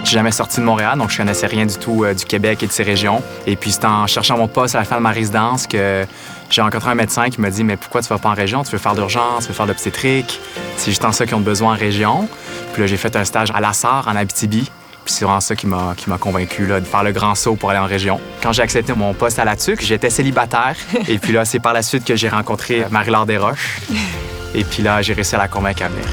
Je suis jamais sorti de Montréal, donc je connaissais rien du tout du Québec et de ses régions. Et puis c'est en cherchant mon poste à la fin de ma résidence que j'ai rencontré un médecin qui m'a dit « Mais pourquoi tu vas pas en région? Tu veux faire d'urgence, tu veux faire de l'obstétrique. C'est justement ça qui ont besoin en région. » Puis là, j'ai fait un stage à La Sarre, en Abitibi. Puis c'est vraiment ça qui m'a convaincu là, de faire le grand saut pour aller en région. Quand j'ai accepté mon poste à la TUC, j'étais célibataire. Et puis là, c'est par la suite que j'ai rencontré Marie-Laure Desroches. Et puis là, j'ai réussi à la convaincre à venir.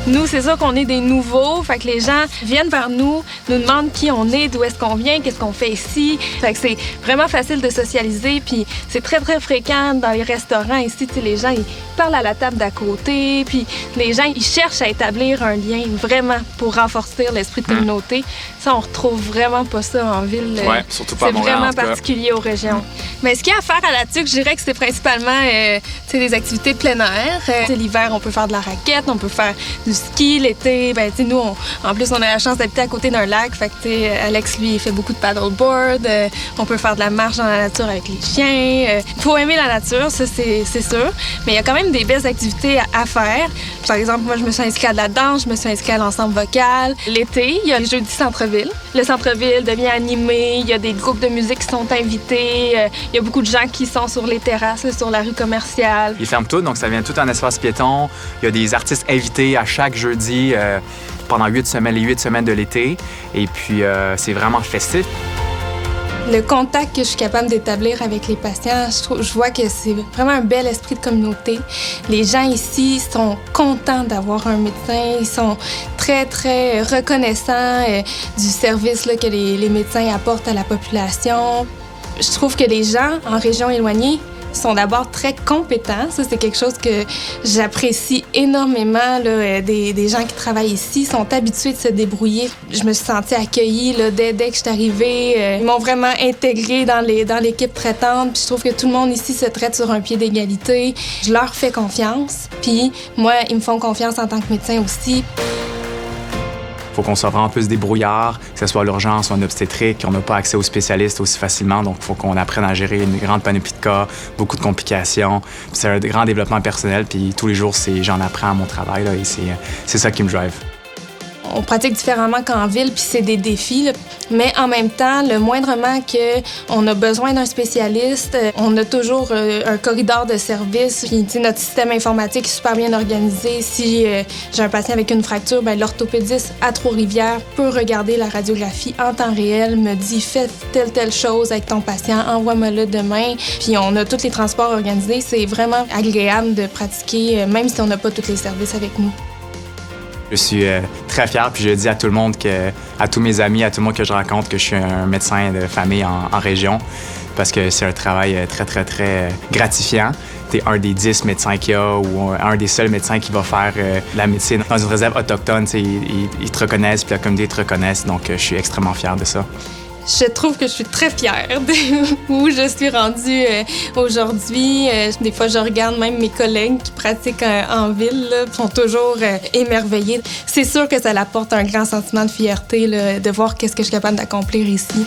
Nous, c'est sûr qu'on est des nouveaux, fait que les gens viennent vers nous demandent qui on est, d'où est-ce qu'on vient, qu'est-ce qu'on fait ici. Fait que c'est vraiment facile de socialiser, puis c'est très, très fréquent dans les restaurants ici. Tu sais, les gens, ils parlent à la table d'à côté, puis les gens, ils cherchent à établir un lien vraiment pour renforcer l'esprit de communauté. Ça, on retrouve vraiment pas ça en ville. Oui, surtout pas à Montréal. C'est vraiment particulier aux régions. Mais ce qu'il y a à faire à la TUC, je dirais que c'est principalement des activités de plein air. L'hiver, on peut faire de la raquette, on peut faire du ski. L'été, nous, en plus, on a la chance d'habiter à côté d'un lac. Fait que, Alex, lui, il fait beaucoup de paddleboard. On peut faire de la marche dans la nature avec les chiens. Il faut aimer la nature, ça, c'est sûr. Mais il y a quand même des belles activités à faire. Par exemple, moi, je me suis inscrite à de la danse, je me suis inscrite à l'ensemble vocal. L'été, il y a les jeudis centre-ville. Le centre-ville devient animé. Il y a des groupes de musique qui sont invités. Il y a beaucoup de gens qui sont sur les terrasses, sur la rue commerciale. Ils ferment tout, donc ça devient tout un espace piéton. Il y a des artistes invités à chaque jeudi pendant 8 semaines, les 8 semaines de l'été. Et puis, c'est vraiment festif. Le contact que je suis capable d'établir avec les patients, je vois que c'est vraiment un bel esprit de communauté. Les gens ici sont contents d'avoir un médecin. Ils sont très, très reconnaissants du service là, que les médecins apportent à la population. Je trouve que les gens en région éloignée sont d'abord très compétents. Ça, c'est quelque chose que j'apprécie énormément. Là, des gens qui travaillent ici sont habitués de se débrouiller. Je me suis sentie accueillie là, dès que je suis arrivée. Ils m'ont vraiment intégrée dans l'équipe traitante. Puis je trouve que tout le monde ici se traite sur un pied d'égalité. Je leur fais confiance. Puis moi, ils me font confiance en tant que médecin aussi. Il faut qu'on soit vraiment plus débrouillard, que ce soit à l'urgence ou en obstétrique. On n'a pas accès aux spécialistes aussi facilement, donc il faut qu'on apprenne à gérer une grande panoplie de cas, beaucoup de complications. C'est un grand développement personnel, puis tous les jours, j'en apprends à mon travail, là, et c'est ça qui me drive. On pratique différemment qu'en ville, puis c'est des défis. Là. Mais en même temps, le moindrement qu'on a besoin d'un spécialiste, on a toujours un corridor de service. Puis, notre système informatique est super bien organisé. Si j'ai un patient avec une fracture, l'orthopédiste à Trois-Rivières peut regarder la radiographie en temps réel, me dit « Fais telle chose avec ton patient, envoie-moi-le demain ». Puis on a tous les transports organisés. C'est vraiment agréable de pratiquer, même si on n'a pas tous les services avec nous. Je suis très fier, puis je dis à tout le monde, à tous mes amis, à tout le monde que je rencontre, que je suis un médecin de famille en région, parce que c'est un travail très, très, très gratifiant. T'es un des 10 médecins qu'il y a, ou un des seuls médecins qui va faire la médecine dans une réserve autochtone. Ils te reconnaissent, puis la communauté te reconnaisse, donc je suis extrêmement fier de ça. Je trouve que je suis très fière où je suis rendue aujourd'hui. Des fois, je regarde même mes collègues qui pratiquent en ville, là, sont toujours émerveillés. C'est sûr que ça apporte un grand sentiment de fierté là, de voir qu'est-ce que je suis capable d'accomplir ici.